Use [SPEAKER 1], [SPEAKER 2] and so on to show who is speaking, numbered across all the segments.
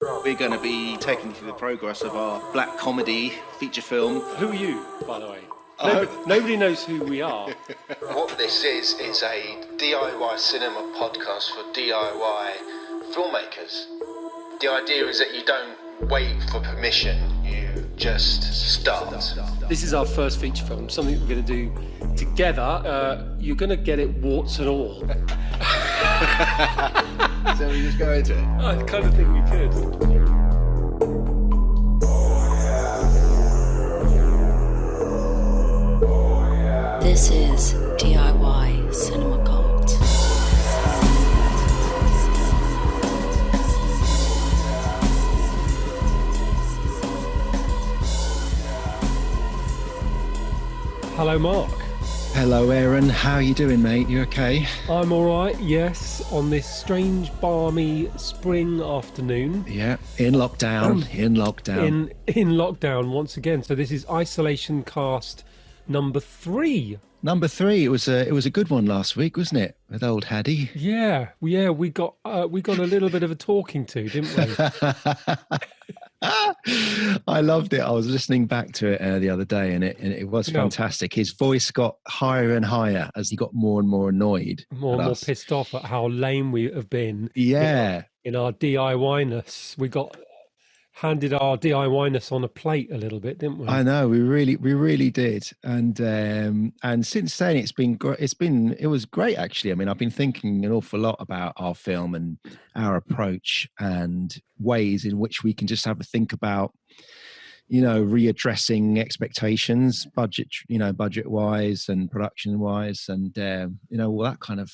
[SPEAKER 1] We're going to be taking you through the progress of our black comedy feature film.
[SPEAKER 2] Who are you, by the way? Nobody knows who we are.
[SPEAKER 3] What this is a DIY cinema podcast for DIY filmmakers. The idea is that you don't wait for permission, you just start.
[SPEAKER 2] This is our first feature film, something we're going to do together. You're going to get it warts and all.
[SPEAKER 1] So we just go into it?
[SPEAKER 2] I kind of think we could.
[SPEAKER 4] This is DIY Cinema Cult.
[SPEAKER 2] Hello, Mark.
[SPEAKER 1] Hello, Aaron. How are you doing, mate? You okay?
[SPEAKER 2] I'm all right, yes, on this strange, balmy spring afternoon.
[SPEAKER 1] Yeah, in lockdown. In
[SPEAKER 2] lockdown once again. So this is Isolation Cast number 3.
[SPEAKER 1] Number 3. It was a good one last week, wasn't it? With old Hadi.
[SPEAKER 2] Yeah. We got a little bit of a talking to, didn't we?
[SPEAKER 1] I loved it. I was listening back to it the other day, and it was fantastic. His voice got higher and higher as he got more and more annoyed,
[SPEAKER 2] more and more pissed off at how lame we have been.
[SPEAKER 1] Yeah,
[SPEAKER 2] in our DIY-ness, we got handed our DIY-ness on a plate a little bit, didn't we?
[SPEAKER 1] I know, we really did. And since then, it was great actually. I mean, I've been thinking an awful lot about our film and our approach and ways in which we can just have a think about, readdressing expectations, budget wise and production wise, and all that kind of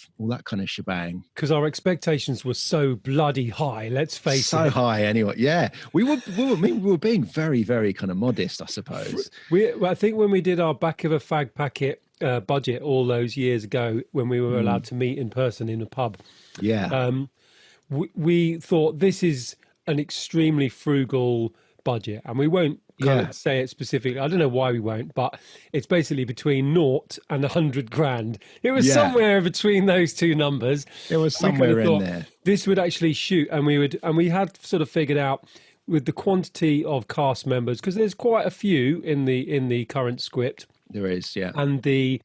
[SPEAKER 1] shebang.
[SPEAKER 2] Because our expectations were so bloody high. Let's face it.
[SPEAKER 1] So high, anyway. Yeah, we were being very, very kind of modest, I suppose.
[SPEAKER 2] I think when we did our back of a fag packet budget all those years ago, when we were allowed to meet in person in a pub.
[SPEAKER 1] Yeah.
[SPEAKER 2] We thought this is an extremely frugal budget, and we won't kind of say it specifically. I don't know why we won't, but it's basically between 0 and 100 grand. It was somewhere between those two numbers.
[SPEAKER 1] It was somewhere in there.
[SPEAKER 2] This would actually shoot, and we had sort of figured out with the quantity of cast members, because there's quite a few in the current script.
[SPEAKER 1] There is, yeah,
[SPEAKER 2] and the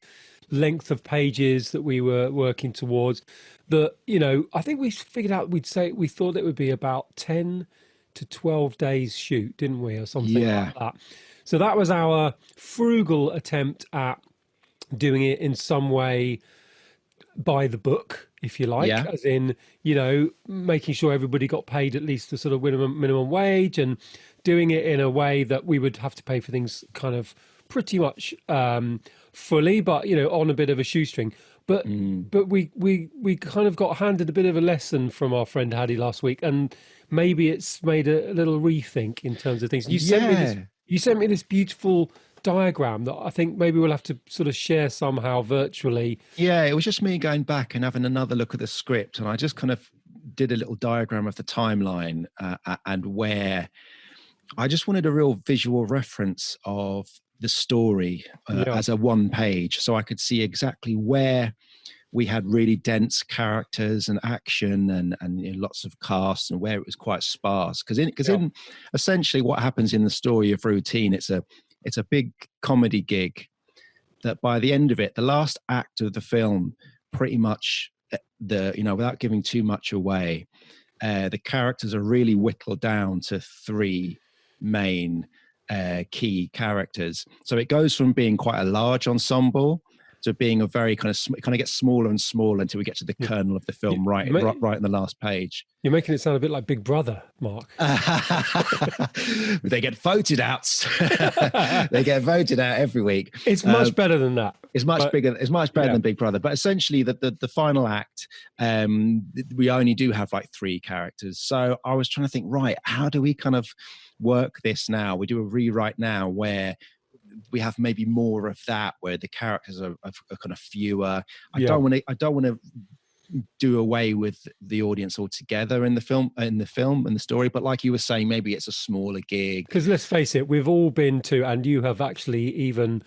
[SPEAKER 2] length of pages that we were working towards. I think we figured out we thought it would be about 10 to 12 days shoot, didn't we, or something like that. So that was our frugal attempt at doing it in some way by the book, if you like, as in, making sure everybody got paid at least the sort of minimum wage, and doing it in a way that we would have to pay for things kind of pretty much fully, but on a bit of a shoestring. But we kind of got handed a bit of a lesson from our friend Hadi last week, and maybe it's made a little rethink in terms of things. You sent me this beautiful diagram that I think maybe we'll have to sort of share somehow virtually.
[SPEAKER 1] Yeah, it was just me going back and having another look at the script, and I just kind of did a little diagram of the timeline and where I just wanted a real visual reference of the story as a one page, so I could see exactly where we had really dense characters and action and lots of cast, and where it was quite sparse. Because in essentially what happens in the story of Routine, it's a big comedy gig that by the end of it, the last act of the film, pretty much without giving too much away, the characters are really whittled down to 3 main key characters. So it goes from being quite a large ensemble to being a very kind of gets smaller and smaller until we get to the kernel of the film, right in the last page.
[SPEAKER 2] You're making it sound a bit like Big Brother, Mark.
[SPEAKER 1] They get voted out. They get voted out every week.
[SPEAKER 2] It's much better than that.
[SPEAKER 1] It's much bigger. It's much better than Big Brother. But essentially, the final act, we only do have like 3 characters. So I was trying to think, right, how do we kind of work this now? We do a rewrite now where we have maybe more of that, where the characters are kind of fewer. I don't want to do away with the audience altogether in the film and the story, but like you were saying, maybe it's a smaller gig.
[SPEAKER 2] Because let's face it, we've all been to, and you have actually even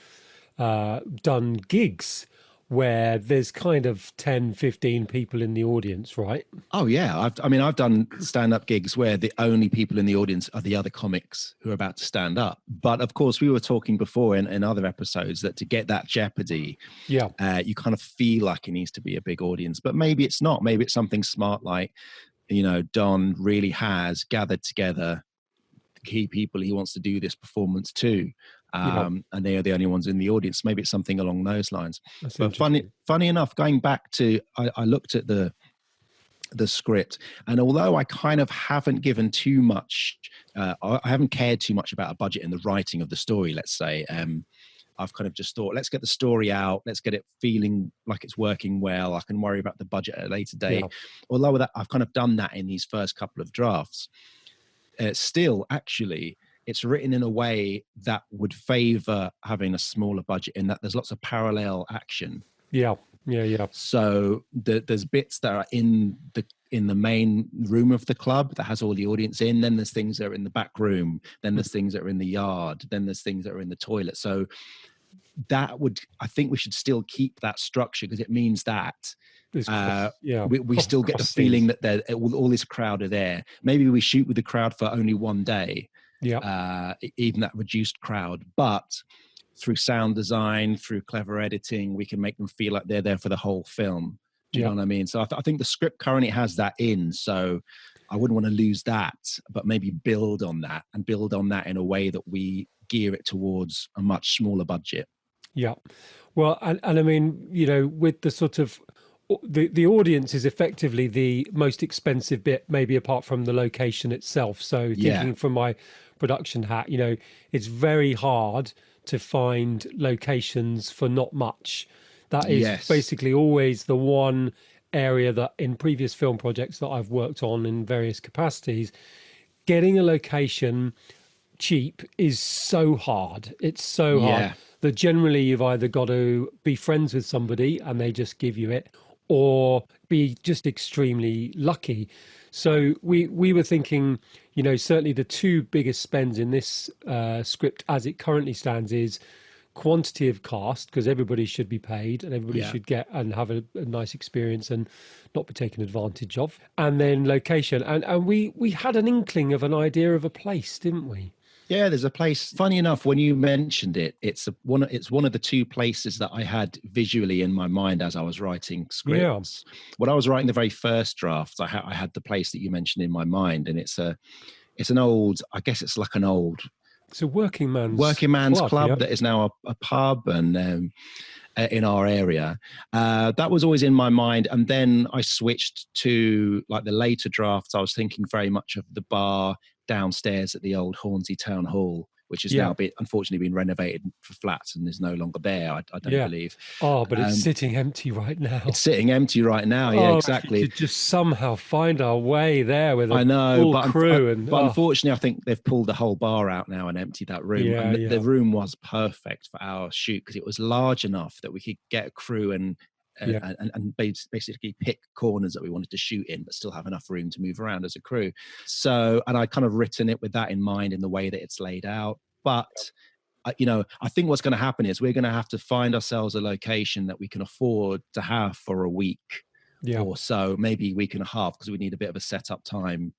[SPEAKER 2] done gigs where there's kind of 10, 15 people in the audience, right?
[SPEAKER 1] Oh yeah, I've done stand-up gigs where the only people in the audience are the other comics who are about to stand up. But of course, we were talking before in other episodes that to get that jeopardy,
[SPEAKER 2] Yeah.
[SPEAKER 1] you kind of feel like it needs to be a big audience. But maybe it's not. Maybe it's something smart like, Don really has gathered together the key people he wants to do this performance to. And they are the only ones in the audience. Maybe it's something along those lines.
[SPEAKER 2] That's
[SPEAKER 1] but funny enough, going back to, I looked at the script, and although I kind of haven't given too much, I haven't cared too much about a budget in the writing of the story, let's say, I've kind of just thought, let's get the story out, let's get it feeling like it's working well. I can worry about the budget at a later date. Although that I've kind of done that in these first couple of drafts, still actually it's written in a way that would favor having a smaller budget, in that there's lots of parallel action.
[SPEAKER 2] Yeah.
[SPEAKER 1] So there's bits that are in the main room of the club that has all the audience in. Then there's things that are in the back room. Then there's things that are in the yard. Then there's things that are in the toilet. So I think we should still keep that structure, because it means that we still get the feeling that all this crowd are there. Maybe we shoot with the crowd for only one day. Even that reduced crowd, but through sound design, through clever editing, we can make them feel like they're there for the whole film. Do you know what I mean? So I think the script currently has that in, so I wouldn't want to lose that, but maybe build on that in a way that we gear it towards a much smaller budget.
[SPEAKER 2] Yeah. Well, and I mean, with the sort of, the audience is effectively the most expensive bit, maybe apart from the location itself. So thinking from my production hat, it's very hard to find locations for not much. That is basically always the one area that in previous film projects that I've worked on in various capacities, getting a location cheap is so hard. It's so hard that generally you've either got to be friends with somebody and they just give you it, or be just extremely lucky. So we were thinking, certainly the two biggest spends in this script as it currently stands is quantity of cast, because everybody should be paid and everybody should get and have a nice experience and not be taken advantage of. And then location. And we had an inkling of an idea of a place, didn't we?
[SPEAKER 1] Yeah, there's a place. Funny enough, when you mentioned it, it's one of the two places that I had visually in my mind as I was writing scripts. Yeah. When I was writing the very first drafts, I had the place that you mentioned in my mind, and it's an old, I guess it's like an old,
[SPEAKER 2] it's a working man's
[SPEAKER 1] club that is now a pub, and in our area. That was always in my mind, and then I switched to like the later drafts. I was thinking very much of the bar downstairs at the old Hornsey Town Hall, which has now unfortunately been renovated for flats and is no longer there, I don't believe.
[SPEAKER 2] Oh, but it's sitting empty right now.
[SPEAKER 1] It's sitting empty right now, yeah, exactly.
[SPEAKER 2] If you could just somehow find our way there with a full
[SPEAKER 1] crew. But unfortunately, I think they've pulled the whole bar out now and emptied that room. The room was perfect for our shoot, because it was large enough that we could get a crew and basically pick corners that we wanted to shoot in, but still have enough room to move around as a crew. So, and I kind of written it with that in mind in the way that it's laid out. But, I think what's going to happen is we're going to have to find ourselves a location that we can afford to have for a week or so, maybe a week and a half, because we need a bit of a setup time,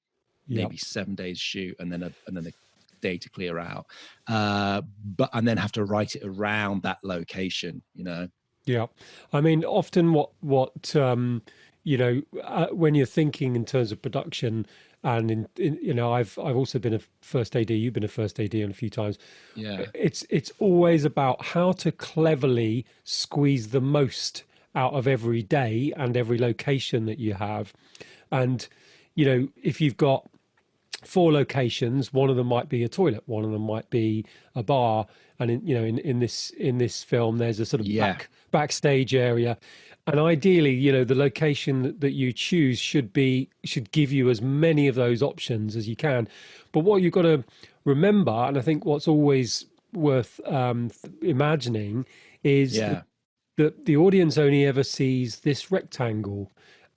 [SPEAKER 1] maybe 7 days shoot and then a day to clear out. And then have to write it around that location,
[SPEAKER 2] Yeah, I mean, often what when you're thinking in terms of production, and I've also been a first AD. You've been a first AD a few times.
[SPEAKER 1] Yeah,
[SPEAKER 2] it's always about how to cleverly squeeze the most out of every day and every location that you have. And if you've got 4 locations, one of them might be a toilet, one of them might be a bar, and in this film there's a sort of backstage area, and ideally the location that you choose should give you as many of those options as you can. But what you've got to remember, and I think what's always worth imagining, is that the audience only ever sees this rectangle,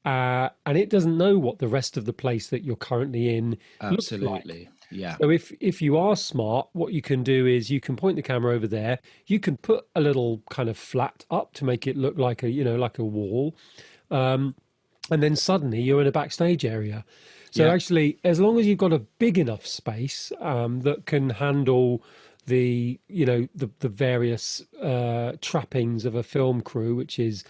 [SPEAKER 2] and it doesn't know what the rest of the place that you're currently in looks like.
[SPEAKER 1] Absolutely. Yeah.
[SPEAKER 2] So if you are smart, what you can do is you can point the camera over there. You can put a little kind of flat up to make it look like like a wall, and then suddenly you're in a backstage area. So actually, as long as you've got a big enough space that can handle the various trappings of a film crew, which is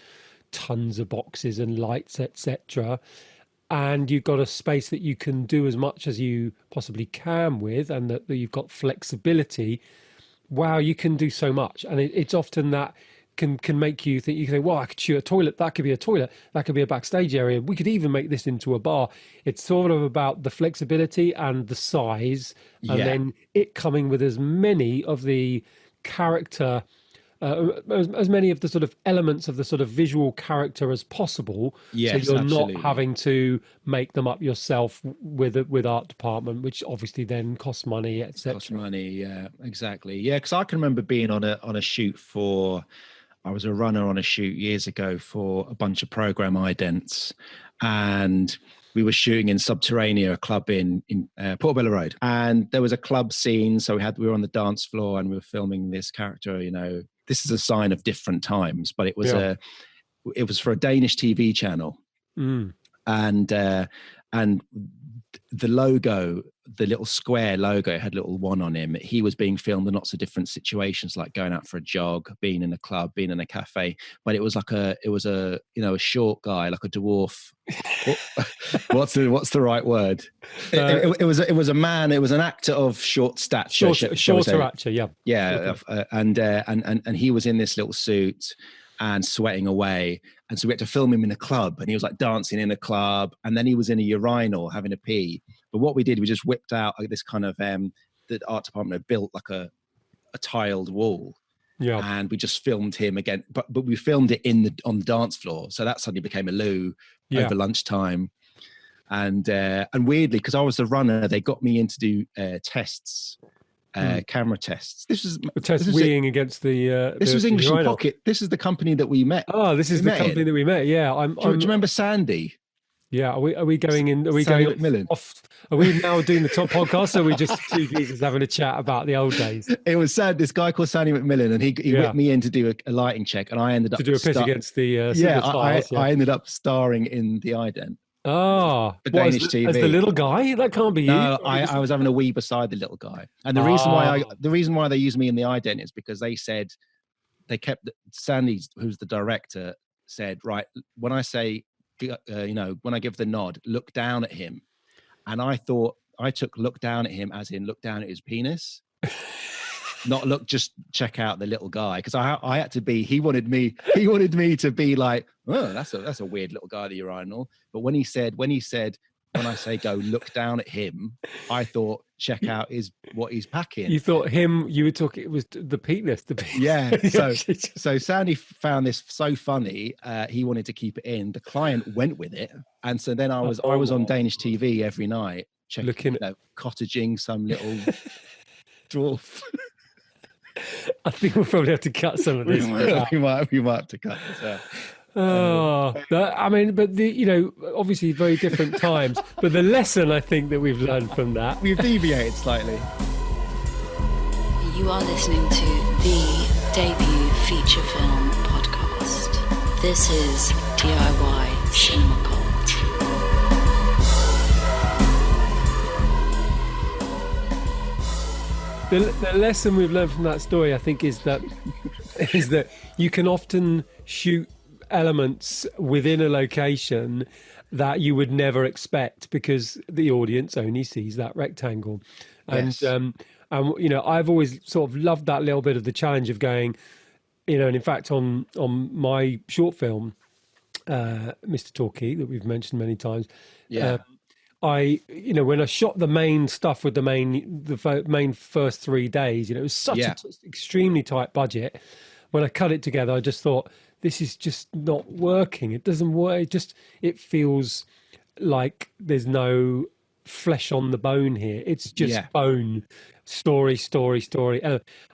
[SPEAKER 2] tons of boxes and lights, etc., and you've got a space that you can do as much as you possibly can with, and that you've got flexibility, wow, you can do so much. And it's often that can make you think, well, I could shoot a toilet, that could be a toilet, that could be a backstage area, we could even make this into a bar. It's sort of about the flexibility and the size, and then it coming with as many of the character, as many of the sort of elements of the sort of visual character as possible.
[SPEAKER 1] Yes,
[SPEAKER 2] so you're
[SPEAKER 1] absolutely.
[SPEAKER 2] not having to make them up yourself with art department, which obviously then costs money, etc.
[SPEAKER 1] Costs money, yeah, exactly. Yeah, because I can remember being on a shoot I was a runner on a shoot years ago for a bunch of program idents, and we were shooting in Subterranea, a club in Portobello Road, and there was a club scene. So we were on the dance floor and we were filming this character. This is a sign of different times, but it was it was for a Danish TV channel, and the logo, the little square logo, had a little one on him. He was being filmed in lots of different situations, like going out for a jog, being in a club, being in a cafe. But it was a short guy, like a dwarf. What's the right word? It was a man. It was an actor of short stature.
[SPEAKER 2] Shorter actor, yeah.
[SPEAKER 1] Yeah, and he was in this little suit and sweating away. And so we had to film him in a club, and he was like dancing in a club, and then he was in a urinal having a pee. But what we did, we just whipped out like this kind of the art department had built like a tiled wall. Yeah. And we just filmed him again, but we filmed it on the dance floor. So that suddenly became a loo over lunchtime. And weirdly, because I was the runner, they got me in to do tests. Camera tests. This was
[SPEAKER 2] weeing against the.
[SPEAKER 1] This was English in Pocket. This is the company that we met.
[SPEAKER 2] Oh, this is the company that we met. Yeah,
[SPEAKER 1] do you remember Sandy?
[SPEAKER 2] Yeah, are we going in? Are we
[SPEAKER 1] Sandy
[SPEAKER 2] going
[SPEAKER 1] McMillan?
[SPEAKER 2] Off? Are we now doing the top podcast? Or are we just two geezers having a chat about the old days?
[SPEAKER 1] It was sad. This guy called Sandy McMillan, and he whipped me in to do a lighting check, and I ended up
[SPEAKER 2] to do a piss against the.
[SPEAKER 1] I ended up starring in the ident.
[SPEAKER 2] Oh,
[SPEAKER 1] the Danish TV.
[SPEAKER 2] As the little guy? That can't be you.
[SPEAKER 1] No, I was having a wee beside the little guy. And the reason why they used me in the ident is because they said Sandy, who's the director, said, right, when I say, when I give the nod, look down at him. And I thought I took look down at him as in look down at his penis. Not just check out the little guy, because I had to be. He wanted me to be like, oh, that's a weird little guy, the urinal. But when he said when I say go look down at him, I thought check out what he's packing.
[SPEAKER 2] You thought you were talking. It was the penis.
[SPEAKER 1] Yeah. So Sandy found this so funny. He wanted to keep it in. The client went with it, and so then I was on Danish TV every night, checking, cottaging some little dwarf.
[SPEAKER 2] I think we'll probably have to cut some of this.
[SPEAKER 1] we might have to cut this out.
[SPEAKER 2] Obviously very different times. But the lesson I think that we've learned from that,
[SPEAKER 1] we've deviated slightly.
[SPEAKER 4] You are listening to the debut feature film podcast. This is DIY Cinema Cult.
[SPEAKER 2] The lesson we've learned from that story, I think, is that you can often shoot elements within a location that you would never expect because the audience only sees that rectangle. Yes. And I've always sort of loved that little bit of the challenge of going, and in fact on my short film, Mr. Talkie, that we've mentioned many times.
[SPEAKER 1] Yeah.
[SPEAKER 2] When I shot the main stuff with the main first 3 days, it was such an extremely tight budget. When I cut it together, I just thought, this is just not working. It doesn't work. It feels like there's no flesh on the bone here. It's just
[SPEAKER 1] Yeah.
[SPEAKER 2] bone, story.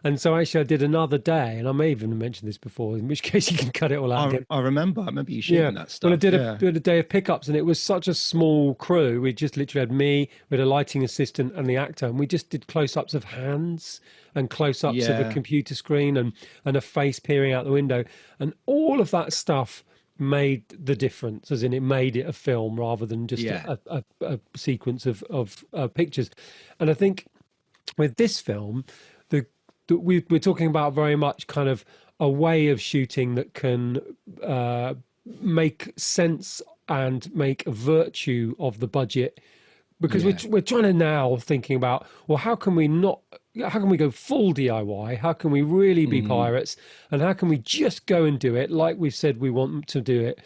[SPEAKER 2] And so actually I did another day, and I may even mention this before, in which case you can cut it all out again.
[SPEAKER 1] I remember you shooting that stuff.
[SPEAKER 2] Well, I did a day of pickups, and it was such a small crew. We just literally had me, we had a lighting assistant and the actor, and we just did close-ups of hands and close-ups of a computer screen and a face peering out the window. And all of that stuff made the difference, as in it made it a film rather than just a sequence of pictures. And I think with this film, we're talking about very much kind of a way of shooting that can make sense and make a virtue of the budget, because we're trying to now thinking about, well, how can we go full DIY? How can we really be pirates? And how can we just go and do it like we said we want to do it,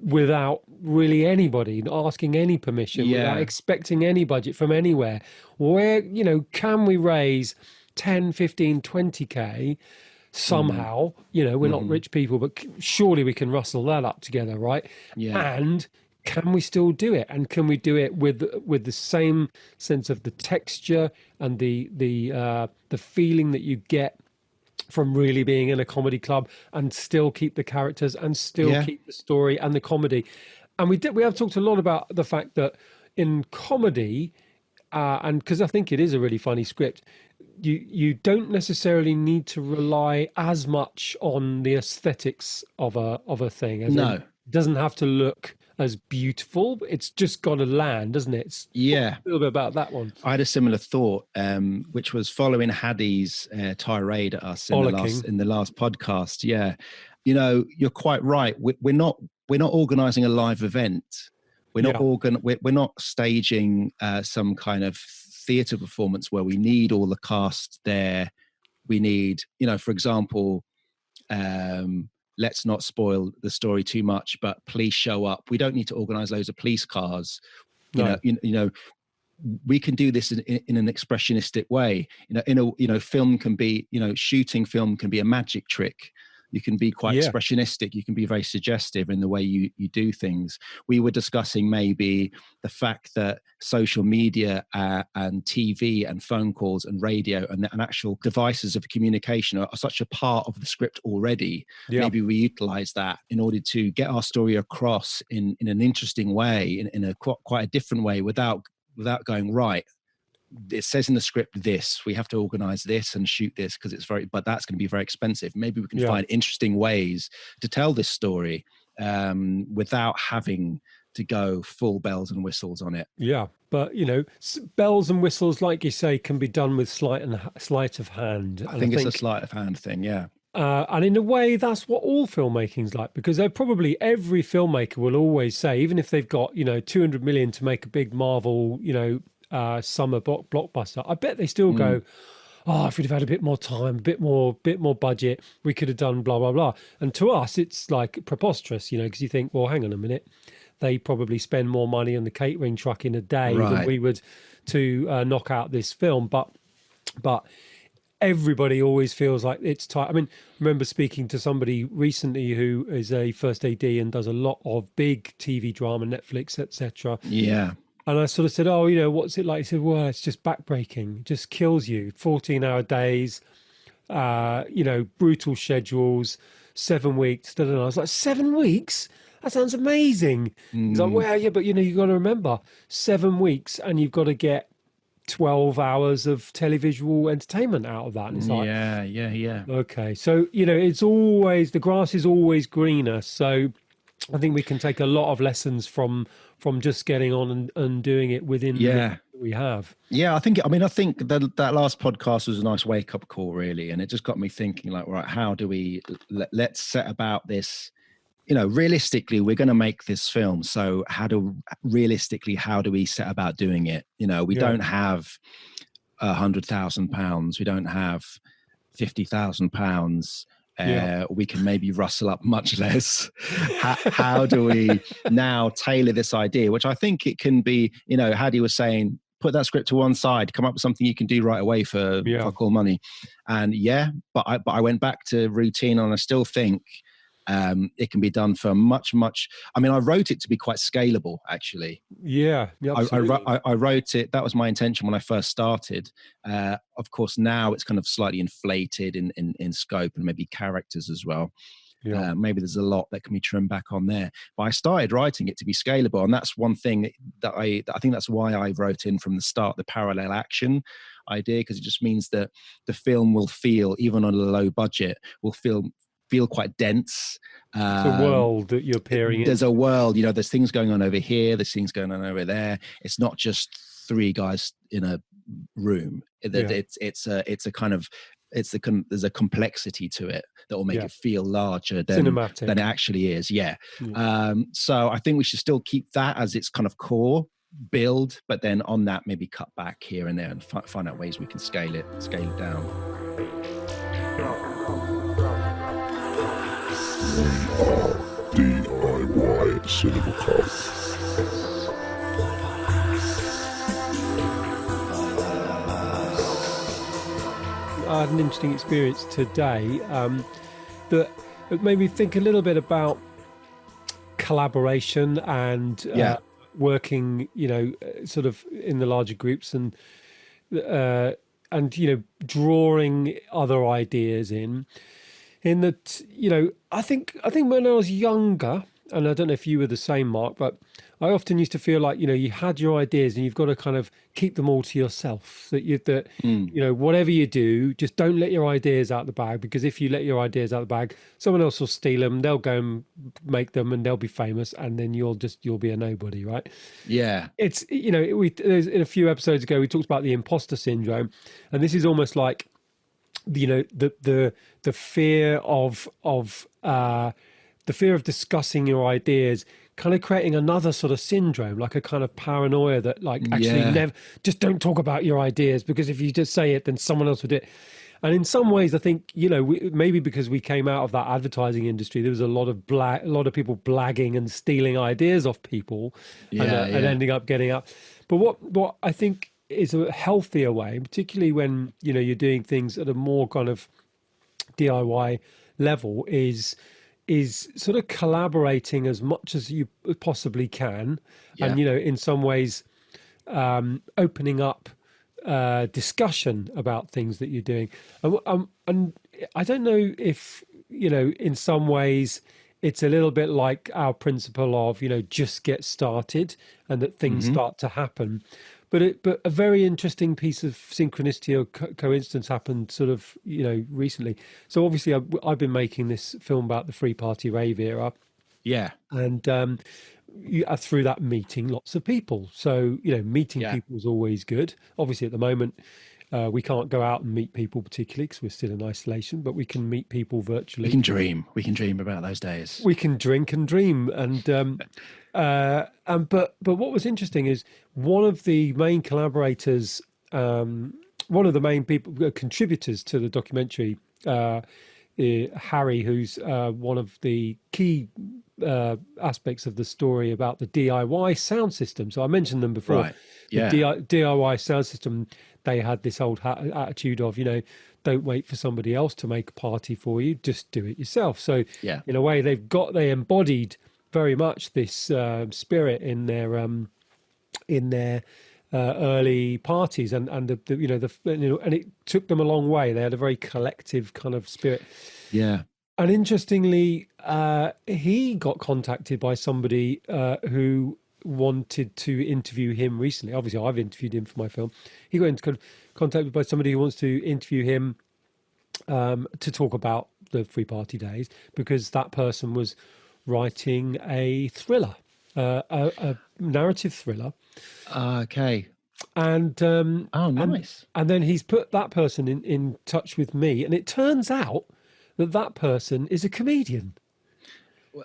[SPEAKER 2] without really anybody asking any permission, without expecting any budget from anywhere? Where, can we raise 10, 15, 20K somehow? We're not rich people, but surely we can rustle that up together, right? Yeah. And can we still do it? And can we do it with the same sense of the texture and the feeling that you get from really being in a comedy club, and still keep the characters and still keep the story and the comedy? And we have talked a lot about the fact that in comedy, and because I think it is a really funny script, you don't necessarily need to rely as much on the aesthetics of a thing. It doesn't have to look as beautiful. It's just got to land, doesn't it? A little bit about that one.
[SPEAKER 1] I had a similar thought, which was following Hadi's tirade at us in the last podcast. Yeah, you're quite right. We're not organising a live event. We're not staging some kind of theatre performance where we need all the cast there. We need, for example, let's not spoil the story too much, but police show up. We don't need to organize loads of police cars. We can do this in an expressionistic way. Film can be, shooting film can be a magic trick. You can be quite expressionistic. You can be very suggestive in the way you do things. We were discussing maybe the fact that social media and TV and phone calls and radio and actual devices of communication are such a part of the script already. Yeah. Maybe we utilize that in order to get our story across in an interesting way, in a quite a different way, without going, right, it says in the script this, we have to organize this and shoot this because but that's going to be very expensive. Maybe we can find interesting ways to tell this story without having to go full bells and whistles on it.
[SPEAKER 2] Yeah, but bells and whistles, like you say, can be done with sleight of hand.
[SPEAKER 1] I think it's a sleight of hand thing. Yeah.
[SPEAKER 2] And in a way, that's what all filmmaking's like, because probably every filmmaker will always say, even if they've got 200 million to make a big Marvel summer blockbuster, I bet they still go, if we'd have had a bit more time, a bit more budget, we could have done blah blah blah. And to us, it's like preposterous, because you think, well, hang on a minute, they probably spend more money on the catering truck in a day than we would to knock out this film. But everybody always feels like it's tight. I mean, I remember speaking to somebody recently who is a first AD and does a lot of big TV drama, Netflix, etc.
[SPEAKER 1] Yeah.
[SPEAKER 2] And I sort of said, what's it like? He said, well, it's just backbreaking. It just kills you. 14-hour days, brutal schedules, 7 weeks. I was like, 7 weeks? That sounds amazing. He's like, well, yeah, but, you've got to remember, 7 weeks and you've got to get 12 hours of televisual entertainment out of that. And it's like,
[SPEAKER 1] yeah.
[SPEAKER 2] Okay. So, it's always, the grass is always greener. So I think we can take a lot of lessons from just getting on and doing it within the we have.
[SPEAKER 1] Yeah, I think that last podcast was a nice wake up call, really, and it just got me thinking, like, right, how do we let's set about this? Realistically, we're going to make this film. So how do we set about doing it? We don't have £100,000. We don't have £50,000. We can maybe rustle up much less. How do we now tailor this idea, which I think it can be, Hadi was saying, put that script to one side, come up with something you can do right away for fuck all money. And but I went back to Routine, and I still think It can be done for much. I mean, I wrote it to be quite scalable, actually.
[SPEAKER 2] Yeah, absolutely.
[SPEAKER 1] I wrote it. That was my intention when I first started. Of course, now it's kind of slightly inflated in scope and maybe characters as well.
[SPEAKER 2] Yeah.
[SPEAKER 1] Maybe there's a lot that can be trimmed back on there. But I started writing it to be scalable, and that's one thing that I think that's why I wrote in from the start the parallel action idea, because it just means that the film will feel, even on a low budget, will feel quite dense.
[SPEAKER 2] It's a world that you're peering in.
[SPEAKER 1] There's a world, there's things going on over here, there's things going on over there. It's not just three guys in a room. There's a complexity to it that will make it feel larger than it actually is. Yeah. So I think we should still keep that as its kind of core build, but then on that maybe cut back here and there and find out ways we can scale it down.
[SPEAKER 5] DIY Cinema Club.
[SPEAKER 2] I had an interesting experience today that made me think a little bit about collaboration and working, sort of in the larger groups and drawing other ideas in that, I think when I was younger, and I don't know if you were the same, Mark, but I often used to feel like, you had your ideas and you've got to kind of keep them all to yourself. Whatever you do, just don't let your ideas out the bag, because if you let your ideas out the bag, someone else will steal them. They'll go and make them and they'll be famous, and then you'll be a nobody, right?
[SPEAKER 1] Yeah.
[SPEAKER 2] It's, in a few episodes ago, we talked about the imposter syndrome, and this is almost like, the fear of the fear of discussing your ideas, kind of creating another sort of syndrome, like a kind of paranoia that never, just don't talk about your ideas, because if you just say it, then someone else would do it. And in some ways, I think, maybe because we came out of that advertising industry, there was a lot of people blagging and stealing ideas off people and ending up getting up. But what I think is a healthier way, particularly when, you're doing things at a more kind of DIY level, is sort of collaborating as much as you possibly can. And, in some ways, opening up discussion about things that you're doing. And I don't know if, in some ways it's a little bit like our principle of, just get started and that things start to happen. But a very interesting piece of synchronicity or coincidence happened sort of, recently. So obviously I've been making this film about the free party rave era.
[SPEAKER 1] Yeah.
[SPEAKER 2] And through that meeting lots of people. So, meeting people is always good. Obviously at the moment, we can't go out and meet people particularly because we're still in isolation, but we can meet people virtually.
[SPEAKER 1] We can dream. We can dream about those days.
[SPEAKER 2] We can drink and dream. But what was interesting is one of the main collaborators, one of the main contributors to the documentary, Harry, who's one of the key aspects of the story about the DIY sound system. So I mentioned them before.
[SPEAKER 1] Right. Yeah.
[SPEAKER 2] The DIY sound system, they had this old attitude of, don't wait for somebody else to make a party for you, just do it yourself. So in a way, they embodied very much this spirit in their early parties, and it took them a long way. They had a very collective kind of spirit.
[SPEAKER 1] Yeah.
[SPEAKER 2] And interestingly, he got contacted by somebody who wanted to interview him recently. Obviously, I've interviewed him for my film. He got contacted by somebody who wants to interview him to talk about the free party days, because that person was writing a thriller, a narrative thriller.
[SPEAKER 1] Okay.
[SPEAKER 2] And
[SPEAKER 1] nice.
[SPEAKER 2] And then he's put that person in touch with me, and it turns out that person is a comedian.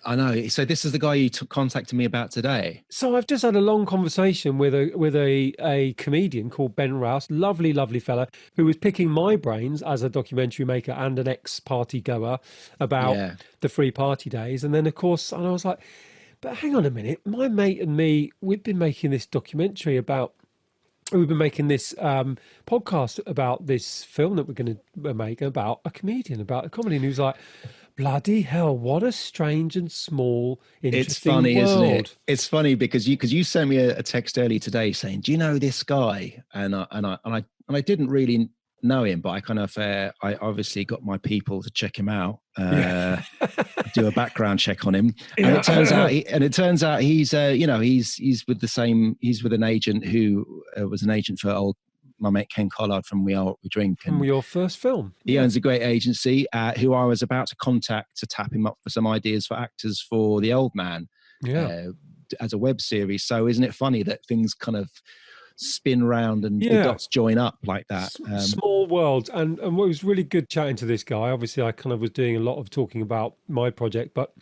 [SPEAKER 1] I know. So this is the guy you contacted me about today.
[SPEAKER 2] So I've just had a long conversation with a comedian called Ben Rouse, lovely fella, who was picking my brains as a documentary maker and an ex-party goer about the free party days. And then, of course, and I was like, but hang on a minute, my mate and me, we've been making this podcast about this film that we're going to make about a comedian, about a comedy. And he was like, Bloody hell! What a strange and small, interesting
[SPEAKER 1] It's funny,
[SPEAKER 2] world.
[SPEAKER 1] isn't it? It's funny because you sent me a text earlier today saying, "Do you know this guy?" And I didn't really know him, but I kind of I obviously got my people to check him out, do a background check on him, and it turns out he's he's with an agent who was an agent for my mate Ken Collard from We Are What We Drink.
[SPEAKER 2] From your first film.
[SPEAKER 1] He owns a great agency who I was about to contact to tap him up for some ideas for actors for The Old Man as a web series. So isn't it funny that things kind of spin round and the dots join up like that?
[SPEAKER 2] Small world. And what was really good chatting to this guy. Obviously, I kind of was doing a lot of talking about my project, but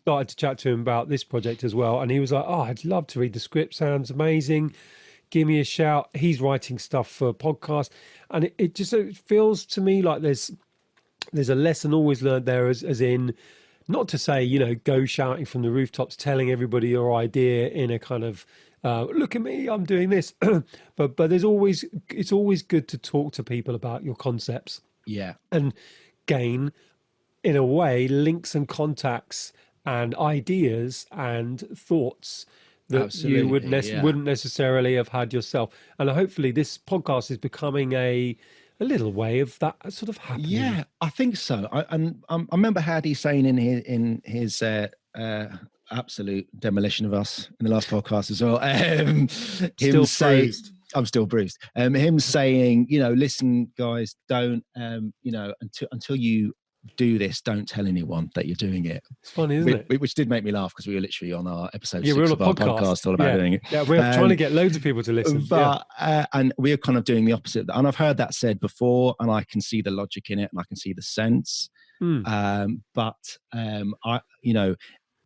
[SPEAKER 2] started to chat to him about this project as well. And he was like, "Oh, I'd love to read the script. Sounds amazing. Give me a shout." He's writing stuff for a podcast, and it just feels to me like there's a lesson always learned there, as in, not to say go shouting from the rooftops, telling everybody your idea in a kind of look at me, I'm doing this, but it's always good to talk to people about your concepts, and gain, in a way, links and contacts and ideas and thoughts that you wouldn't necessarily have had yourself. And hopefully this podcast is becoming a little way of that sort of happening.
[SPEAKER 1] Yeah, I think so. I remember Hadi saying in his absolute demolition of us in the last podcast as well. I'm still bruised. Him saying, listen, guys, don't, until you do this, don't tell anyone that you're doing it.
[SPEAKER 2] It's funny, isn't it?
[SPEAKER 1] Which did make me laugh because we were literally on our episode 6
[SPEAKER 2] we're on
[SPEAKER 1] of our podcast all about doing it.
[SPEAKER 2] Yeah, we're trying to get loads of people to listen.
[SPEAKER 1] But and we're kind of doing the opposite. And I've heard that said before, and I can see the logic in it, and I can see the sense.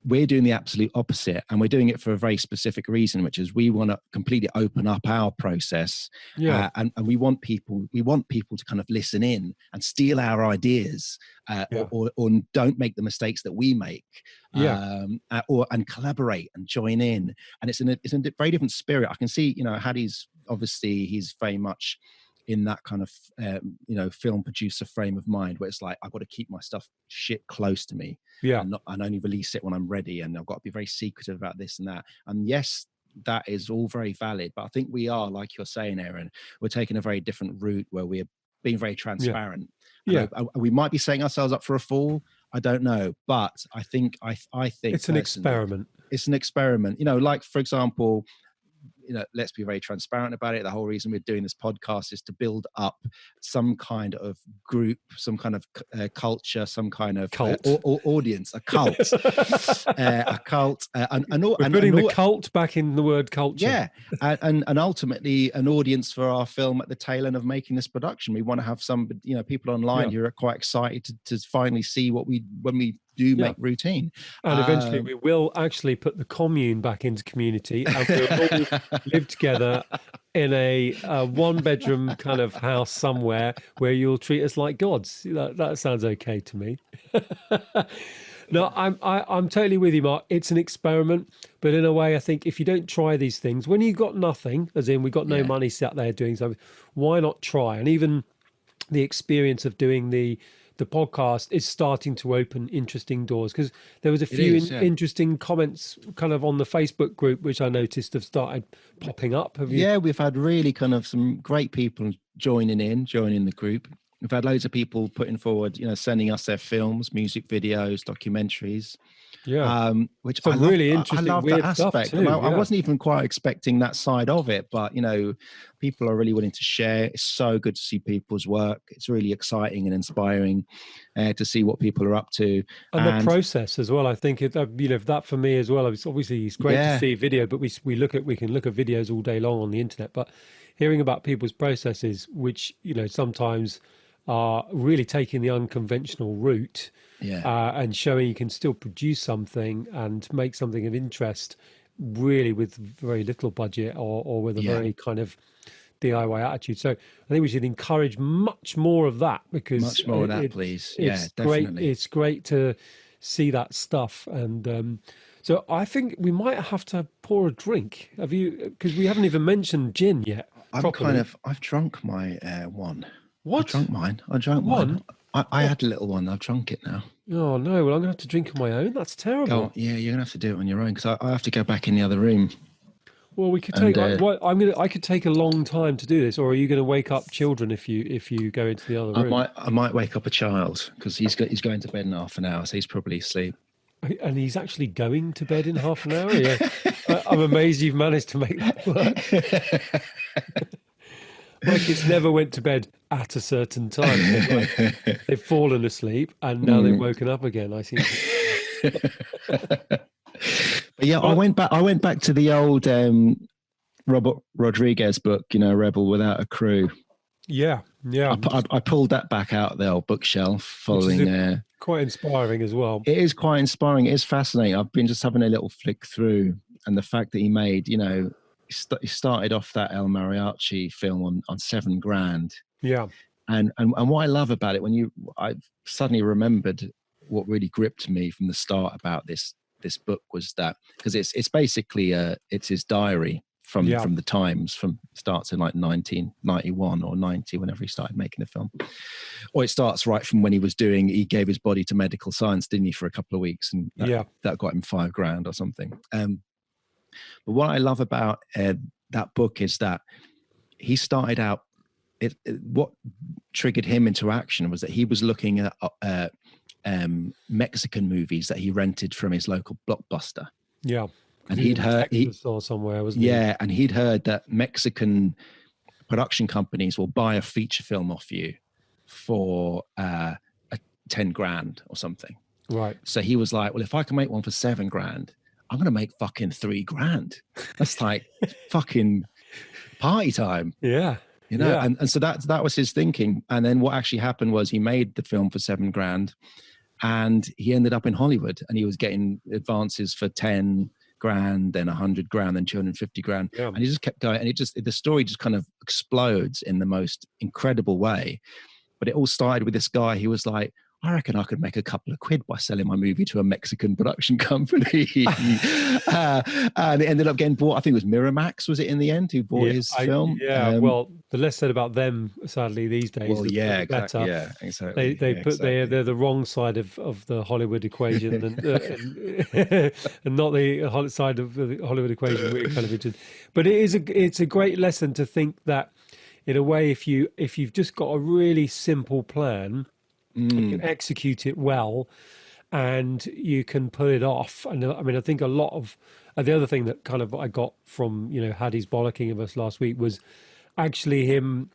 [SPEAKER 1] We're doing the absolute opposite, and we're doing it for a very specific reason, which is we want to completely open up our process, and we want people to kind of listen in and steal our ideas, or don't make the mistakes that we make, and collaborate and join in. And it's in a very different spirit. I can see, Hadi's obviously, he's very much in that kind of film producer frame of mind, where it's like, I've got to keep my shit close to me, and only release it when I'm ready, and I've got to be very secretive about this and that. And yes, that is all very valid, but I think we are, like you're saying, Aaron, we're taking a very different route where we're being very transparent. We might be setting ourselves up for a fall, I don't know, but I think it's
[SPEAKER 2] an experiment.
[SPEAKER 1] It's an experiment, like, for example, let's be very transparent about it. The whole reason we're doing this podcast is to build up some kind of group, some kind of culture, some kind of audience, a cult, a cult.
[SPEAKER 2] We're putting the cult back in the word culture.
[SPEAKER 1] Yeah, and ultimately an audience for our film at the tail end of making this production. We want to have some, people online who are quite excited to finally see when we do make Routine. And
[SPEAKER 2] eventually we will actually put the commune back into community, and we'll all live together in a one-bedroom kind of house somewhere where you'll treat us like gods. That sounds okay to me. No, I'm totally with you, Mark. It's an experiment, but in a way, I think if you don't try these things, when you've got nothing, as in we've got no money sat there doing something, why not try? And even the experience of doing the podcast is starting to open interesting doors, because there was a few interesting comments kind of on the Facebook group, which I noticed have started popping up. Have you?
[SPEAKER 1] Yeah, we've had really kind of some great people joining the group. We've had loads of people putting forward, sending us their films, music videos, documentaries.
[SPEAKER 2] Yeah,
[SPEAKER 1] which
[SPEAKER 2] some really interesting,
[SPEAKER 1] I love
[SPEAKER 2] weird
[SPEAKER 1] that aspect.
[SPEAKER 2] Stuff too,
[SPEAKER 1] I wasn't even quite expecting that side of it, but people are really willing to share. It's so good to see people's work. It's really exciting and inspiring to see what people are up to,
[SPEAKER 2] and the process as well. I think that for me as well. Obviously, it's great to see video, but we can look at videos all day long on the internet. But hearing about people's processes, which sometimes are really taking the unconventional route. And showing you can still produce something and make something of interest, really with very little budget or with a very kind of DIY attitude. So I think we should encourage much more of that, because
[SPEAKER 1] much more of that, please.
[SPEAKER 2] It's
[SPEAKER 1] definitely.
[SPEAKER 2] Great. It's great to see that stuff. And so I think we might have to pour a drink. Have you? Because we haven't even mentioned gin yet.
[SPEAKER 1] I've drunk my one.
[SPEAKER 2] What?
[SPEAKER 1] I drank mine. I had a little one. I've drunk it now.
[SPEAKER 2] Oh no! Well, I'm gonna have to drink on my own. That's terrible.
[SPEAKER 1] Go, yeah, you're gonna have to do it on your own because I have to go back in the other room.
[SPEAKER 2] Well, we could take. I could take a long time to do this, or are you going to wake up children if you go into the other room?
[SPEAKER 1] I might wake up a child because he's going to bed in half an hour, so he's probably asleep.
[SPEAKER 2] And he's actually going to bed in half an hour. Yeah, I'm amazed you've managed to make that work. My kids never went to bed at a certain time. They've fallen asleep and now they've woken up again. I think.
[SPEAKER 1] But yeah, I went back to the old Robert Rodriguez book, Rebel Without a Crew.
[SPEAKER 2] Yeah.
[SPEAKER 1] I pulled that back out of the old bookshelf following.
[SPEAKER 2] Quite inspiring as well.
[SPEAKER 1] It is quite inspiring. It is fascinating. I've been just having a little flick through, and the fact that he made, he started off that El Mariachi film on $7,000.
[SPEAKER 2] Yeah.
[SPEAKER 1] And what I love about it, I suddenly remembered what really gripped me from the start about this book was that, because it's basically it's his diary from the times, starts in like 1991 or 90, whenever he started making the film. Or it starts right from when he gave his body to medical science, didn't he, for a couple of weeks, and that got him $5,000 or something. But what I love about that book is that he started out, what triggered him into action was that he was looking at Mexican movies that he rented from his local Blockbuster.
[SPEAKER 2] Yeah.
[SPEAKER 1] And he'd heard
[SPEAKER 2] or somewhere, wasn't
[SPEAKER 1] he? Yeah, and he'd heard that Mexican production companies will buy a feature film off you for $10,000 or something.
[SPEAKER 2] Right.
[SPEAKER 1] So he was like, well, if I can make one for $7,000, I'm going to make fucking $3,000. That's like fucking party time.
[SPEAKER 2] Yeah.
[SPEAKER 1] And so that was his thinking. And then what actually happened was he made the film for $7,000 and he ended up in Hollywood and he was getting advances for $10,000, then $100,000, then $250,000.
[SPEAKER 2] Yeah.
[SPEAKER 1] And he just kept going. And the story just kind of explodes in the most incredible way. But it all started with this guy. He was like, I reckon I could make a couple of quid by selling my movie to a Mexican production company. And it ended up getting bought. I think it was Miramax, was it, in the end, who bought his film?
[SPEAKER 2] Yeah, well, the less said about them, sadly, these days.
[SPEAKER 1] Well,
[SPEAKER 2] the
[SPEAKER 1] exactly.
[SPEAKER 2] better.
[SPEAKER 1] Yeah, exactly.
[SPEAKER 2] They're the wrong side of the Hollywood equation and not the side of the Hollywood equation we're kind of into. But it's a great lesson to think that, in a way, if you've just got a really simple plan, you can execute it well and you can pull it off. And I mean, I think a lot of the other thing that kind of I got from, Hadi's bollocking of us last week was actually him,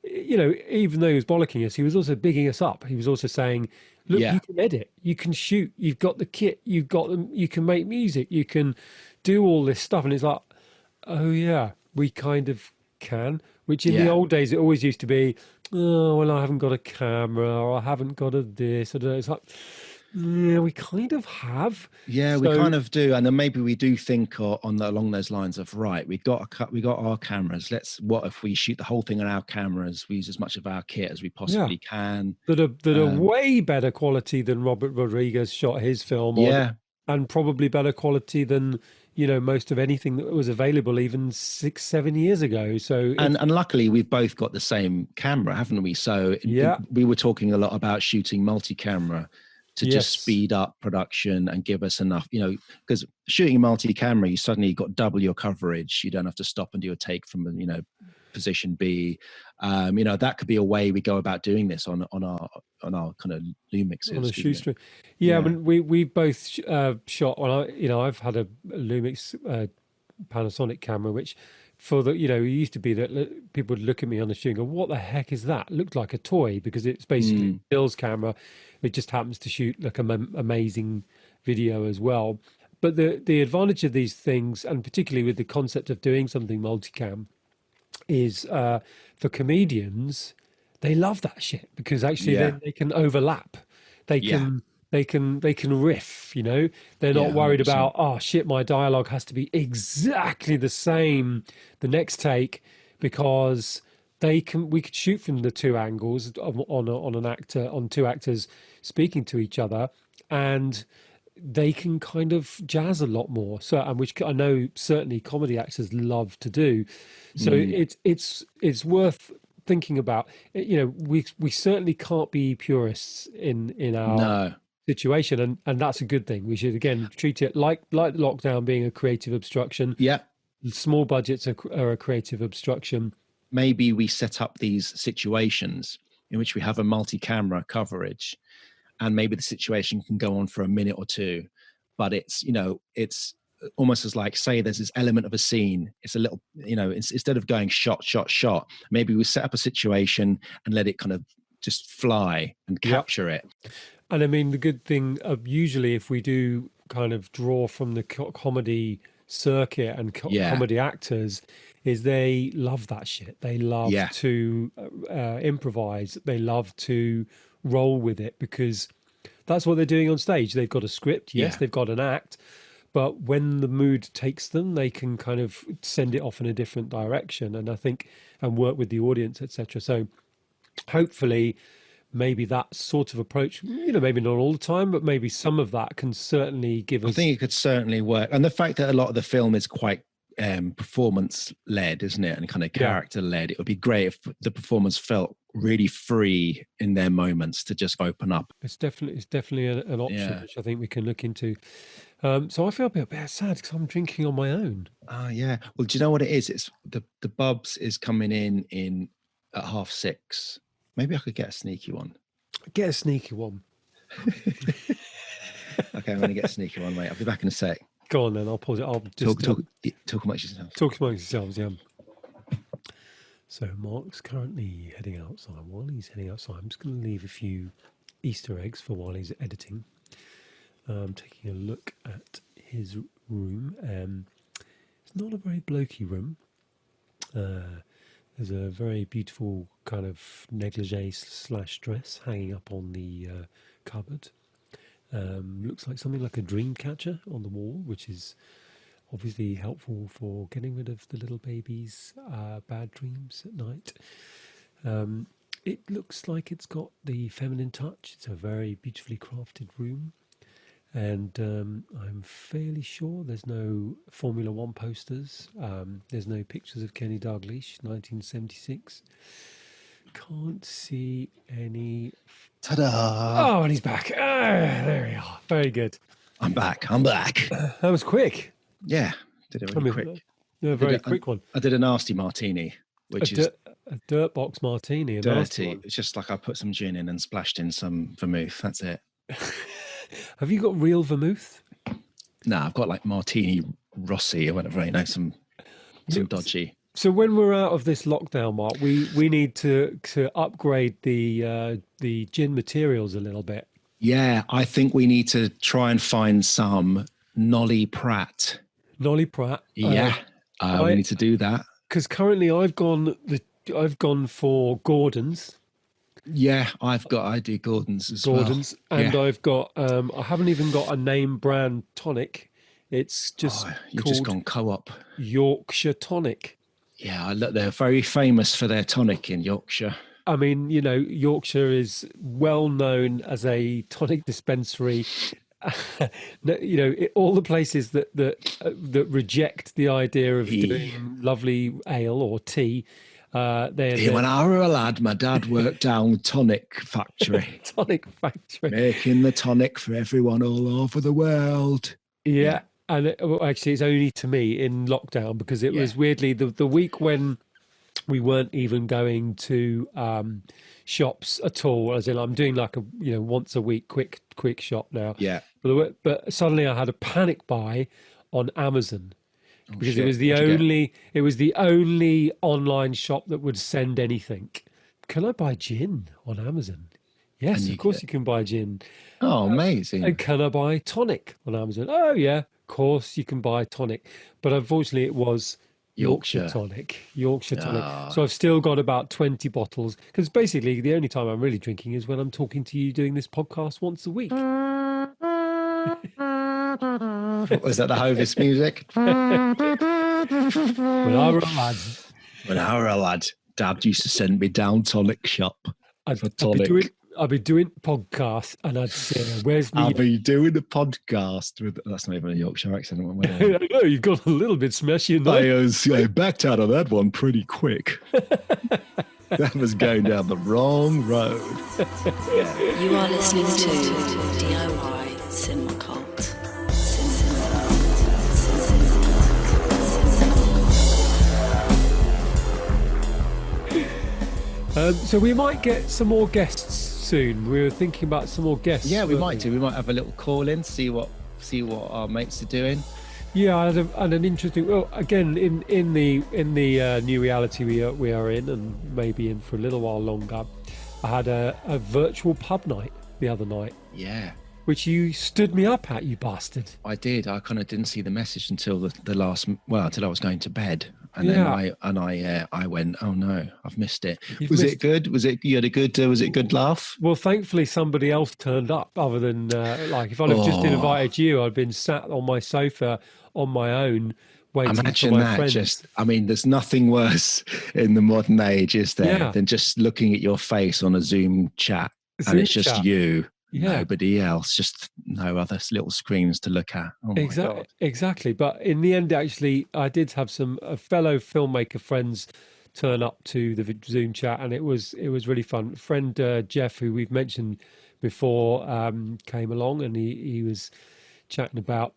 [SPEAKER 2] even though he was bollocking us, he was also bigging us up. He was also saying, look, you can edit, you can shoot, you've got the kit, you've got them, you can make music, you can do all this stuff. And it's like, oh yeah, we kind of can, which in the old days, it always used to be, oh, well, I haven't got a camera or I haven't got a this. It's like, yeah, we kind of have.
[SPEAKER 1] Yeah, we kind of do. And then maybe we do think along those lines of, right, we got our cameras. What if we shoot the whole thing on our cameras? We use as much of our kit as we possibly can.
[SPEAKER 2] That are way better quality than Robert Rodriguez shot his film. And probably better quality than, most of anything that was available even 6-7 years ago. So
[SPEAKER 1] and luckily we've both got the same camera, haven't we? So we were talking a lot about shooting multi-camera to just speed up production and give us enough, because shooting multi-camera, you suddenly got double your coverage. You don't have to stop and do a take from, position B. That could be a way we go about doing this on our kind of Lumixes.
[SPEAKER 2] On a shoestring. Yeah, I mean, we both shot on, I've had a Lumix Panasonic camera, which for the, it used to be that people would look at me on the shoe and go, what the heck is that? It looked like a toy because it's basically Bill's camera. It just happens to shoot like amazing video as well. But the advantage of these things, and particularly with the concept of doing something multicam, is for comedians, they love that shit because actually then they can overlap. They can riff, they're not worried 100%. About, oh shit, my dialogue has to be exactly the same the next take, because we could shoot from the two angles on two actors speaking to each other, and they can kind of jazz a lot more. So, and which I know certainly comedy actors love to do. So it's worth thinking about, we certainly can't be purists in our situation, and that's a good thing. We should again treat it like lockdown being a creative obstruction.
[SPEAKER 1] Yeah.
[SPEAKER 2] Small budgets are a creative obstruction.
[SPEAKER 1] Maybe we set up these situations in which we have a multi-camera coverage, and maybe the situation can go on for a minute or two, but it's almost as like, say there's this element of a scene. It's a little, instead of going shot, maybe we set up a situation and let it kind of just fly and capture it.
[SPEAKER 2] And I mean, the good thing usually if we do kind of draw from the comedy circuit and comedy actors is they love that shit. They love to improvise. They love to roll with it because that's what they're doing on stage. They've got a script. Yes, they've got an act. But when the mood takes them, they can kind of send it off in a different direction. And I think, and work with the audience, etc. So hopefully maybe that sort of approach, maybe not all the time, but maybe some of that can certainly give us.
[SPEAKER 1] I think it could certainly work. And the fact that a lot of the film is quite performance led, isn't it? And kind of character led. It would be great if the performance felt really free in their moments to just open up.
[SPEAKER 2] It's definitely an option, which I think we can look into. So I feel a bit sad because I'm drinking on my own.
[SPEAKER 1] Oh, yeah. Well, do you know what it is? It's the Bubs is coming in at 6:30. Maybe I could get a sneaky one.
[SPEAKER 2] Get a sneaky one.
[SPEAKER 1] Okay, I'm going to get a sneaky one, mate. I'll be back in a sec.
[SPEAKER 2] Go on then. I'll pause it. I'll just
[SPEAKER 1] talk amongst yourselves.
[SPEAKER 2] Talk amongst yourselves, yeah. So Mark's currently heading outside. While he's heading outside, I'm just going to leave a few Easter eggs for while he's editing. Taking a look at his room. It's not a very blokey room. There's a very beautiful kind of negligee/dress hanging up on the cupboard. Looks like something like a dream catcher on the wall, which is obviously helpful for getting rid of the little baby's bad dreams at night. It looks like it's got the feminine touch. It's a very beautifully crafted room. And I'm fairly sure there's no Formula One posters. There's no pictures of Kenny Dalglish, 1976. Can't see any.
[SPEAKER 1] Ta-da!
[SPEAKER 2] Oh, and he's back. There we are. Very good.
[SPEAKER 1] I'm back.
[SPEAKER 2] That was quick.
[SPEAKER 1] Yeah, did it really quick.
[SPEAKER 2] A very quick one.
[SPEAKER 1] I did a nasty martini, which is
[SPEAKER 2] a dirt box martini.
[SPEAKER 1] Dirty. It's just like I put some gin in and splashed in some vermouth. That's it.
[SPEAKER 2] Have you got real vermouth?
[SPEAKER 1] No, I've got like Martini Rossi or whatever, some dodgy.
[SPEAKER 2] So when we're out of this lockdown, Mark, we need to upgrade the gin materials a little bit.
[SPEAKER 1] Yeah, I think we need to try and find some Nolly Pratt.
[SPEAKER 2] Nolly Pratt.
[SPEAKER 1] Yeah, we need to do that.
[SPEAKER 2] Because currently I've gone for Gordon's.
[SPEAKER 1] Yeah, I do Gordon's as well.
[SPEAKER 2] And I've got I haven't even got a name brand tonic. It's just
[SPEAKER 1] you've just gone co-op.
[SPEAKER 2] Yorkshire tonic.
[SPEAKER 1] Yeah, they're very famous for their tonic in Yorkshire.
[SPEAKER 2] I mean, Yorkshire is well known as a tonic dispensary. All the places that reject the idea of doing lovely ale or tea.
[SPEAKER 1] When I were a lad, my dad worked down tonic factory. Making the tonic for everyone all over the world.
[SPEAKER 2] Yeah. And actually, it's only to me in lockdown because it was weirdly the week when we weren't even going to shops at all. As in, I'm doing like a once a week quick shop now.
[SPEAKER 1] Yeah.
[SPEAKER 2] But suddenly I had a panic buy on Amazon because it was the only online shop that would send anything. Can I buy gin on Amazon? Yes, of course you can buy gin.
[SPEAKER 1] Oh, amazing!
[SPEAKER 2] And can I buy tonic on Amazon? Oh yeah. Of course you can buy tonic, but unfortunately it was Yorkshire tonic. So I've still got about 20 bottles because basically the only time I'm really drinking is when I'm talking to you doing this podcast once a week.
[SPEAKER 1] Was that the Hovis music? When I were a lad, Dad used to send me down tonic shop for tonic.
[SPEAKER 2] I'll be doing podcasts and I'd say, where's me?
[SPEAKER 1] I'll be doing a podcast with... That's not even a Yorkshire accent.
[SPEAKER 2] I know, you've got a little bit smashy.
[SPEAKER 1] I backed out of that one pretty quick. That was going down the wrong road.
[SPEAKER 4] You are listening to DIY Cinema Cult.
[SPEAKER 2] So we might get some more guests soon. We were thinking about some more guests.
[SPEAKER 1] Yeah, we might do. We might have a little call in, see what our mates are doing.
[SPEAKER 2] Yeah, and an interesting. Well, again, in the new reality we are in, and maybe in for a little while longer, I had a virtual pub night the other night.
[SPEAKER 1] Yeah,
[SPEAKER 2] which you stood me up at, you bastard.
[SPEAKER 1] I did. I kind of didn't see the message until the last. Well, until I was going to bed, and
[SPEAKER 2] Yeah.
[SPEAKER 1] then I went, oh no, I've missed it.
[SPEAKER 2] You've
[SPEAKER 1] Was
[SPEAKER 2] missed
[SPEAKER 1] it good? Was it? You had a good? Was it a good laugh?
[SPEAKER 2] Well, thankfully somebody else turned up other than like if I'd have just invited you, I'd been sat on my sofa on my own waiting
[SPEAKER 1] Imagine
[SPEAKER 2] for my
[SPEAKER 1] that.
[SPEAKER 2] friends.
[SPEAKER 1] There's nothing worse in the modern age, is there,
[SPEAKER 2] Yeah.
[SPEAKER 1] than just looking at your face on a Zoom chat, and
[SPEAKER 2] Zoom
[SPEAKER 1] it's just
[SPEAKER 2] chat.
[SPEAKER 1] you,
[SPEAKER 2] Yeah.
[SPEAKER 1] nobody else, just no other little screens to look at. Oh my God.
[SPEAKER 2] Exactly. But in the end, actually, I did have some fellow filmmaker friends turn up to the Zoom chat, and it was really fun. Friend Jeff, who we've mentioned before, came along, and he was chatting about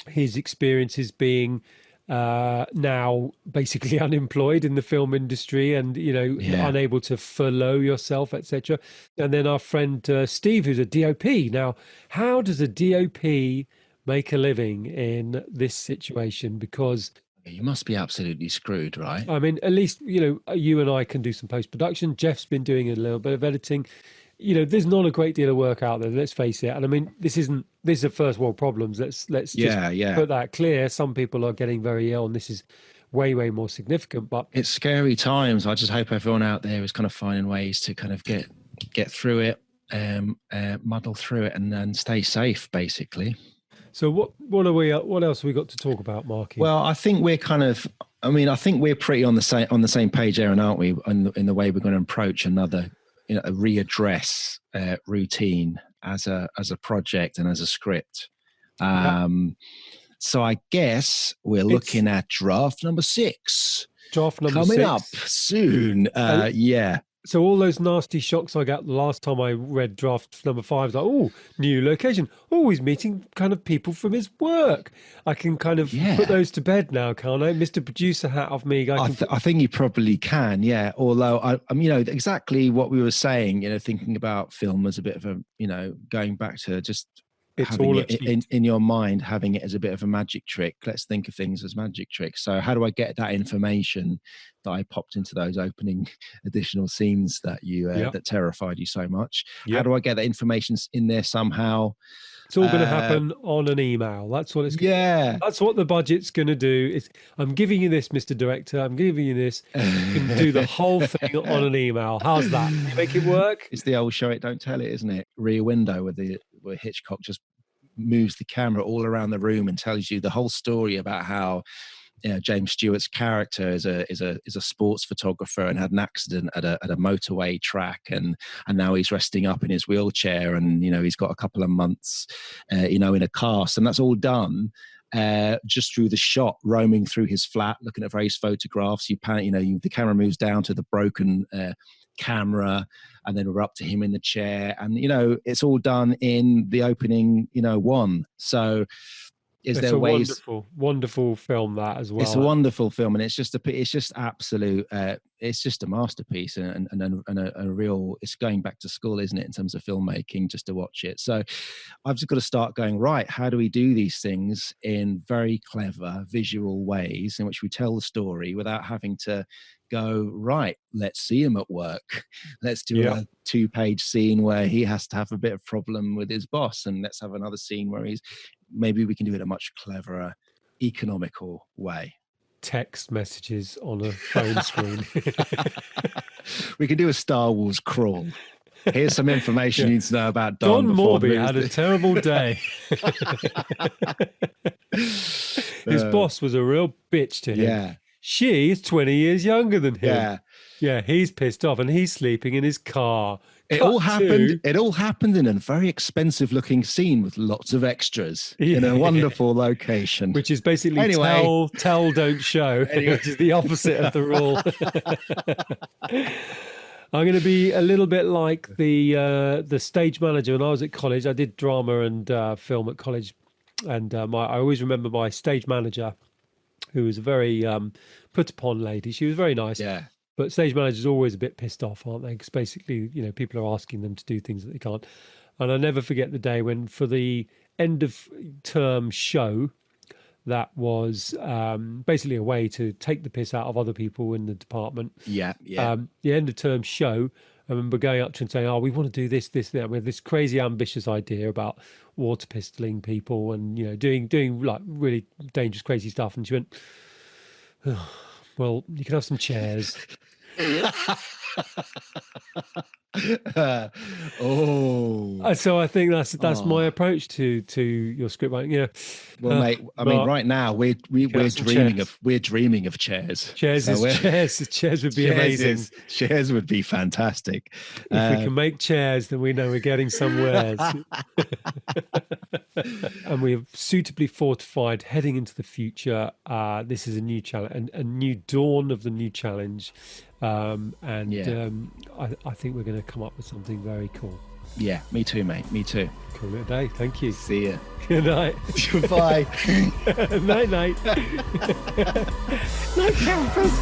[SPEAKER 2] his experiences being now basically unemployed in the film industry, and unable to furlough yourself, etc. And then our friend Steve, who's a DOP. Now, how does a DOP make a living in this situation? Because
[SPEAKER 1] You must be absolutely screwed, right?
[SPEAKER 2] I mean, at least you and I can do some post-production. Jeff's been doing a little bit of editing. There's not a great deal of work out there, let's face it. And I mean, this is first world problems. Let's just put that clear. Some people are getting very ill, and this is way more significant. But
[SPEAKER 1] It's scary times. I just hope everyone out there is kind of finding ways to kind of get through it, muddle through it, and then stay safe, basically.
[SPEAKER 2] so what else have we got to talk about, Marky?
[SPEAKER 1] Well, I think we're pretty on the same page, Aaron, aren't we? In the way we're going to approach another, readdress routine as a project and as a script. So I guess we're looking at draft number 6.
[SPEAKER 2] Draft number
[SPEAKER 1] coming
[SPEAKER 2] 6
[SPEAKER 1] up soon. Yeah.
[SPEAKER 2] So all those nasty shocks I got the last time I read draft number 5, like, new location. He's meeting kind of people from his work. I can kind of put those to bed now, can't I? Mr. Producer hat off me. I
[SPEAKER 1] think you probably can, yeah. Although, I'm exactly what we were saying, thinking about film as a bit of a, going back to just
[SPEAKER 2] It's
[SPEAKER 1] having
[SPEAKER 2] all
[SPEAKER 1] it in your mind, having it as a bit of a magic trick. Let's think of things as magic tricks. So how do I get that information that I popped into those opening additional scenes that you that terrified you so much? How do I get that information in there somehow?
[SPEAKER 2] It's all going to happen on an email. That's what it's.
[SPEAKER 1] Yeah,
[SPEAKER 2] that's what the budget's going to do. I'm giving you this, Mr. Director. I'm giving you this. You can do the whole thing on an email. How's that? Can you make it work?
[SPEAKER 1] It's the old show it, don't tell it, isn't it? Rear Window, where Hitchcock just moves the camera all around the room and tells you the whole story about how James Stewart's character is a sports photographer and had an accident at a motorway track, and now he's resting up in his wheelchair, and he's got a couple of months in a cast, and that's all done just through the shot, roaming through his flat, looking at various photographs. The camera moves down to the broken camera, and then we're up to him in the chair, and it's all done in the opening one. So it's a
[SPEAKER 2] wonderful film, that as well.
[SPEAKER 1] It's a wonderful film, and it's just absolute it's just a masterpiece, and a real, it's going back to school, isn't it, in terms of filmmaking, just to watch it. So I've just got to start going, right, how do we do these things in very clever visual ways in which we tell the story without having to go, right, let's see him at work, let's do a 2-page scene where he has to have a bit of problem with his boss, and let's have another scene where maybe we can do it a much cleverer, economical way.
[SPEAKER 2] Text messages on a phone screen.
[SPEAKER 1] We can do a Star Wars crawl. Here's some information you need to know about
[SPEAKER 2] Don Morby had a terrible day. His boss was a real bitch to him.
[SPEAKER 1] Yeah.
[SPEAKER 2] She is 20 years younger than him. Yeah, he's pissed off and he's sleeping in his car.
[SPEAKER 1] It all happened in a very expensive looking scene with lots of extras in a wonderful location.
[SPEAKER 2] Which is basically tell, don't show, which is the opposite of the rule. I'm going to be a little bit like the stage manager. When I was at college, I did drama and film at college. And I always remember my stage manager, who was a very put upon lady. She was very nice.
[SPEAKER 1] Yeah.
[SPEAKER 2] But stage managers are always a bit pissed off, aren't they? Because basically, people are asking them to do things that they can't. And I never forget the day when, for the end of term show, that was basically a way to take the piss out of other people in the department.
[SPEAKER 1] Yeah.
[SPEAKER 2] The end of term show, I remember going up to her and saying, we want to do this, that. We have this crazy ambitious idea about water pistoling people and, doing like really dangerous, crazy stuff. And she went, well, you can have some chairs. So I think that's my approach to your script writing.
[SPEAKER 1] Well, mate, I mean, right now we're dreaming of chairs.
[SPEAKER 2] Chairs would be amazing.
[SPEAKER 1] Chairs would be fantastic.
[SPEAKER 2] If we can make chairs, then we know we're getting somewhere. And we are suitably fortified heading into the future. This is a new challenge, a new dawn of the new challenge. I think we're going to come up with something very cool.
[SPEAKER 1] Yeah, me too, mate. Me too.
[SPEAKER 2] Cool little day. Thank you.
[SPEAKER 1] See ya.
[SPEAKER 2] Good night.
[SPEAKER 1] Goodbye.
[SPEAKER 2] Night, night. Night, campers.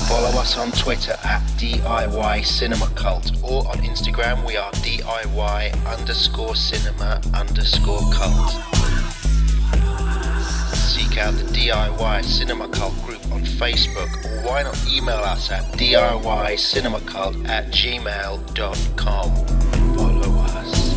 [SPEAKER 3] Follow us on Twitter at DIY Cinema Cult, or on Instagram we are DIY_cinema_cult. Seek out the DIY Cinema Cult group on Facebook, or why not email us at DIYcinemacult@gmail.com. Follow us.